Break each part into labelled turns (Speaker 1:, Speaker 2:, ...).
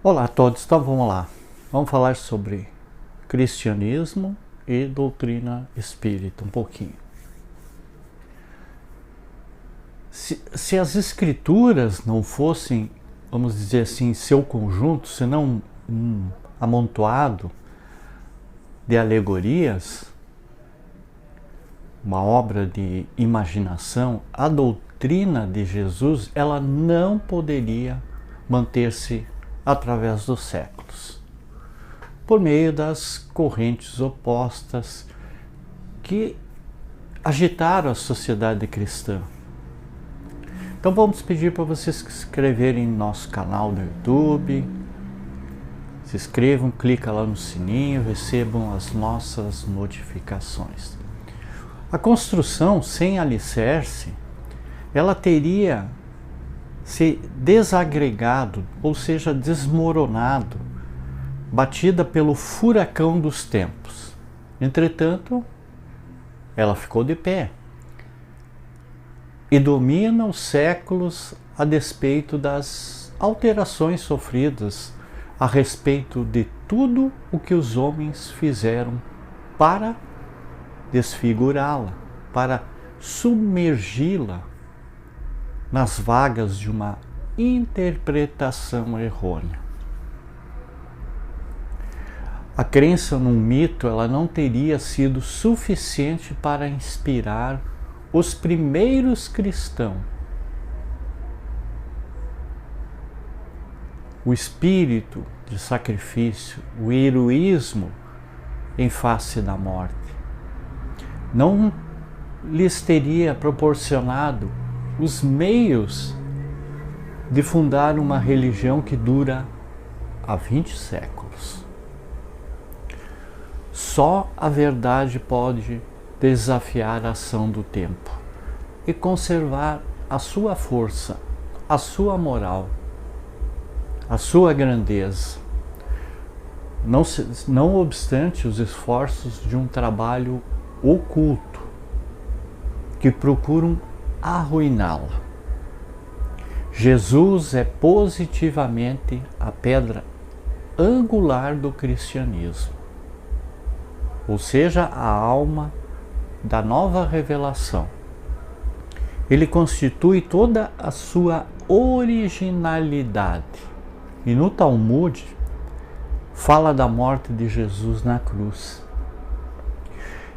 Speaker 1: Olá a todos, então vamos lá. Vamos falar sobre cristianismo e doutrina espírita um pouquinho. Se as escrituras não fossem, vamos dizer assim, seu conjunto, senão um amontoado de alegorias, uma obra de imaginação, a doutrina de Jesus, ela não poderia manter-se através dos séculos, por meio das correntes opostas que agitaram a sociedade cristã. Então vamos pedir para vocês se inscreverem no nosso canal do YouTube, se inscrevam, clica lá no sininho, recebam as nossas notificações. A construção sem alicerce, ela teria se desagregado, ou seja, desmoronado, batida pelo furacão dos tempos. Entretanto, ela ficou de pé e domina os séculos a despeito das alterações sofridas a respeito de tudo o que os homens fizeram para desfigurá-la, para submergi-la nas vagas de uma interpretação errônea. A crença num mito, ela não teria sido suficiente para inspirar os primeiros cristãos. O espírito de sacrifício, o heroísmo em face da morte, não lhes teria proporcionado os meios de fundar uma religião que dura há 20 séculos. Só a verdade pode desafiar a ação do tempo e conservar a sua força, a sua moral, a sua grandeza, não obstante os esforços de um trabalho oculto que procuram arruiná-la. Jesus é positivamente a pedra angular do cristianismo, ou seja, a alma da nova revelação. Ele constitui toda a sua originalidade. E no Talmud fala da morte de Jesus na cruz.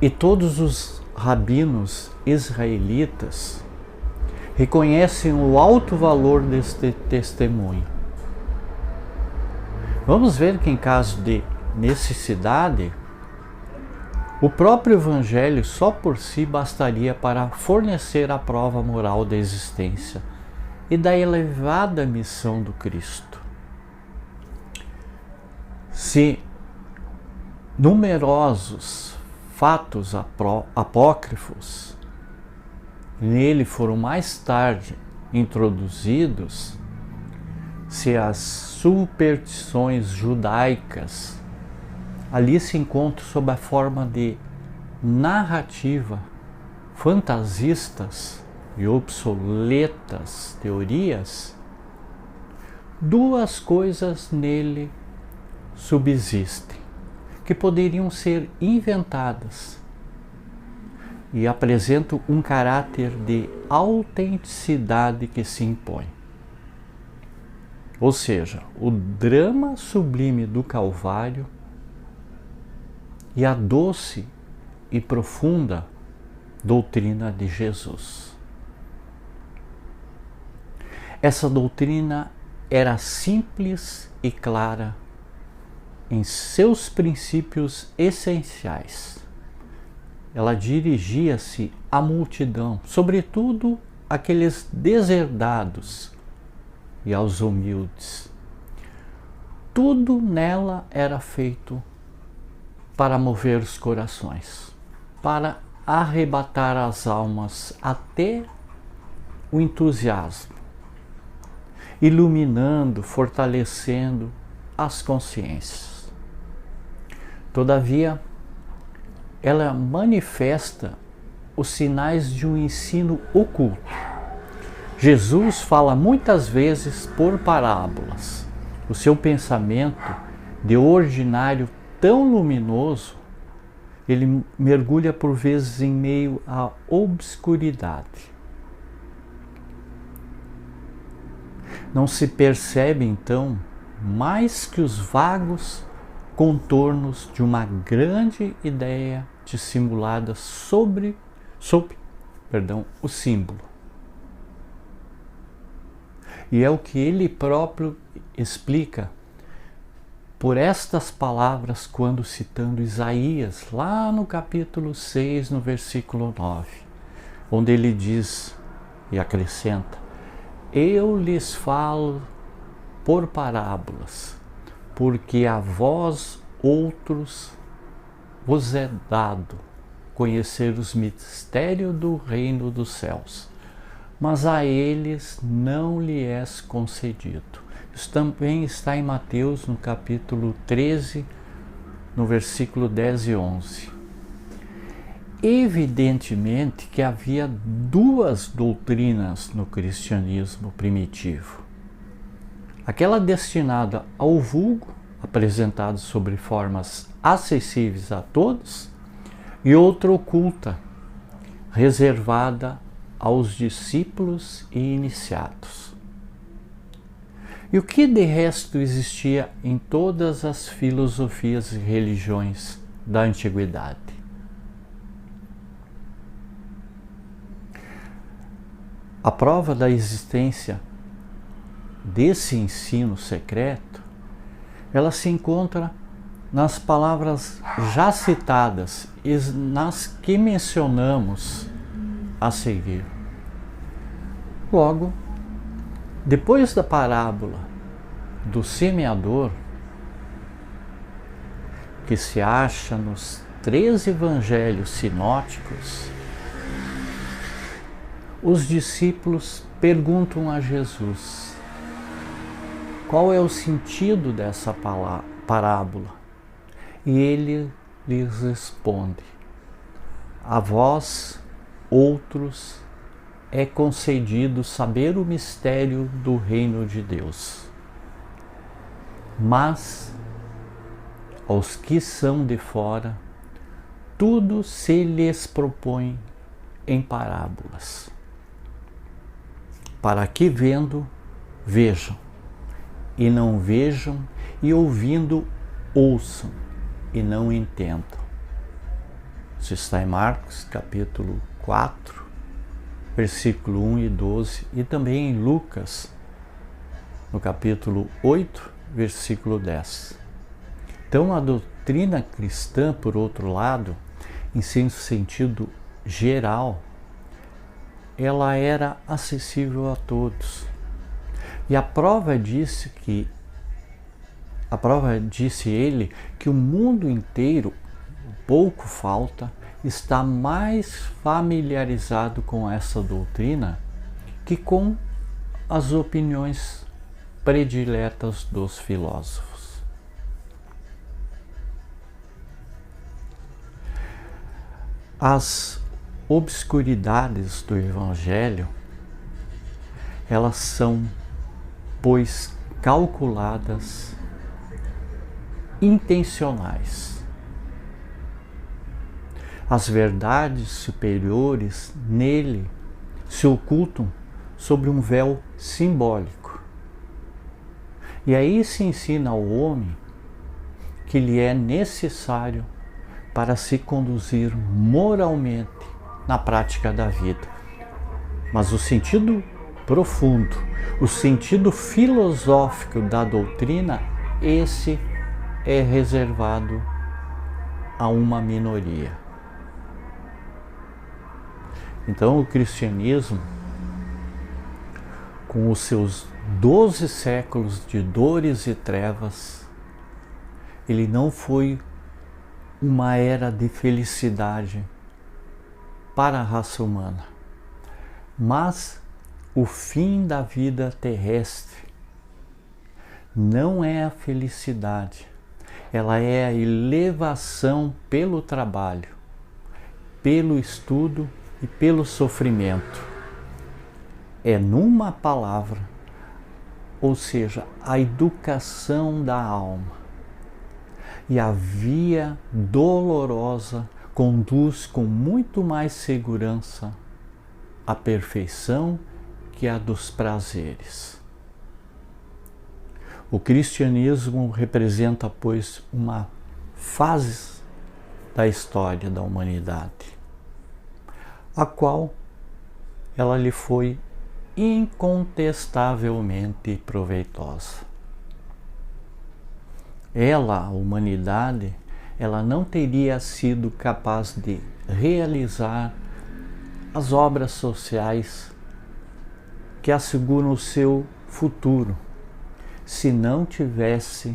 Speaker 1: E todos os rabinos israelitas reconhecem o alto valor deste testemunho. Vamos ver que em caso de necessidade, o próprio Evangelho só por si bastaria para fornecer a prova moral da existência e da elevada missão do Cristo. Se numerosos fatos apócrifos nele foram mais tarde introduzidos, se as superstições judaicas ali se encontram sob a forma de narrativa fantasistas e obsoletas teorias, duas coisas nele subsistem, que poderiam ser inventadas e apresentam um caráter de autenticidade que se impõe. Ou seja, o drama sublime do Calvário e a doce e profunda doutrina de Jesus. Essa doutrina era simples e clara em seus princípios essenciais. Ela dirigia-se à multidão, sobretudo àqueles deserdados e aos humildes. Tudo nela era feito para mover os corações, para arrebatar as almas até o entusiasmo, iluminando, fortalecendo as consciências. Todavia, ela manifesta os sinais de um ensino oculto. Jesus fala muitas vezes por parábolas, o seu pensamento de ordinário tão luminoso, ele mergulha por vezes em meio à obscuridade. Não se percebe então mais que os vagos contornos de uma grande ideia dissimulada sob o símbolo. E é o que ele próprio explica por estas palavras quando citando Isaías, lá no capítulo 6, no versículo 9, onde ele diz e acrescenta: eu lhes falo por parábolas, porque a vós outros vos é dado conhecer os mistérios do reino dos céus, mas a eles não lhe é concedido. Isso também está em Mateus, no capítulo 13, no versículo 10 e 11. Evidentemente que havia duas doutrinas no cristianismo primitivo. Aquela destinada ao vulgo, apresentada sobre formas acessíveis a todos, e outra oculta, reservada aos discípulos e iniciados. E o que de resto existia em todas as filosofias e religiões da antiguidade? A prova da existência desse ensino secreto, ela se encontra nas palavras já citadas e nas que mencionamos a seguir. Logo, depois da parábola do semeador, que se acha nos 3 evangelhos sinóticos, os discípulos perguntam a Jesus qual é o sentido dessa parábola. E ele lhes responde: a vós, outros, é concedido saber o mistério do reino de Deus, mas aos que são de fora, tudo se lhes propõe em parábolas, para que vendo, vejam, e não vejam, e ouvindo, ouçam, e não entendam. Isso está em Marcos, capítulo 4, versículo 1 e 12, e também em Lucas, no capítulo 8, versículo 10. Então, a doutrina cristã, por outro lado, em seu sentido geral, ela era acessível a todos. E a prova disse ele que o mundo inteiro, pouco falta, está mais familiarizado com essa doutrina que com as opiniões prediletas dos filósofos. As obscuridades do Evangelho, elas são, pois, calculadas, intencionais. As verdades superiores nele se ocultam sobre um véu simbólico. E aí se ensina ao homem que lhe é necessário para se conduzir moralmente na prática da vida. Mas o sentido profundo, o sentido filosófico da doutrina, esse é reservado a uma minoria. Então, o cristianismo, com os seus 12 séculos de dores e trevas, ele não foi uma era de felicidade para a raça humana, mas o fim da vida terrestre não é a felicidade, ela é a elevação pelo trabalho, pelo estudo e pelo sofrimento. É, numa palavra, ou seja, a educação da alma. E a via dolorosa conduz com muito mais segurança à perfeição que a dos prazeres. O cristianismo representa, pois, uma fase da história da humanidade, a qual ela lhe foi incontestavelmente proveitosa. Ela, a humanidade, ela não teria sido capaz de realizar as obras sociais que asseguram o seu futuro, se não tivesse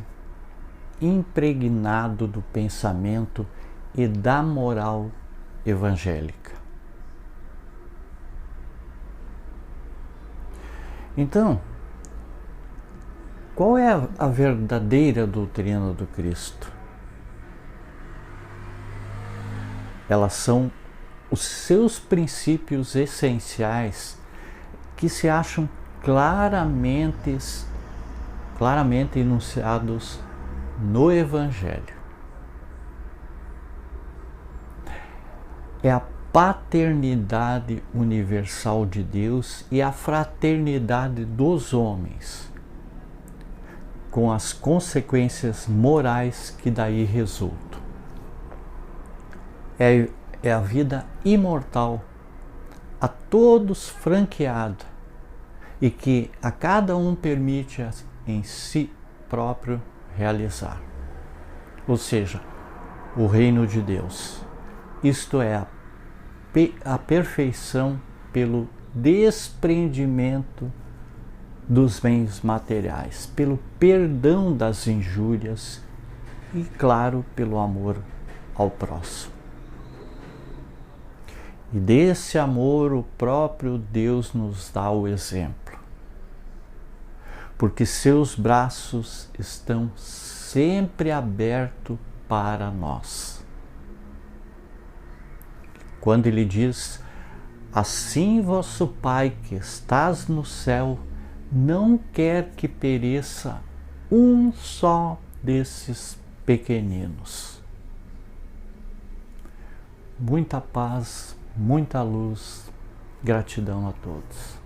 Speaker 1: impregnado do pensamento e da moral evangélica. Então, qual é a verdadeira doutrina do Cristo? Elas são os seus princípios essenciais que se acham claramente enunciados no Evangelho. É a paternidade universal de Deus e a fraternidade dos homens, com as consequências morais que daí resultam. É a vida imortal, a todos franqueada, e que a cada um permite em si próprio realizar. Ou seja, o reino de Deus. Isto é a perfeição pelo desprendimento dos bens materiais, pelo perdão das injúrias e, claro, pelo amor ao próximo. E desse amor o próprio Deus nos dá o exemplo, porque seus braços estão sempre abertos para nós. Quando ele diz: assim vosso Pai que estás no céu não quer que pereça um só desses pequeninos. Muita paz, muita luz, gratidão a todos.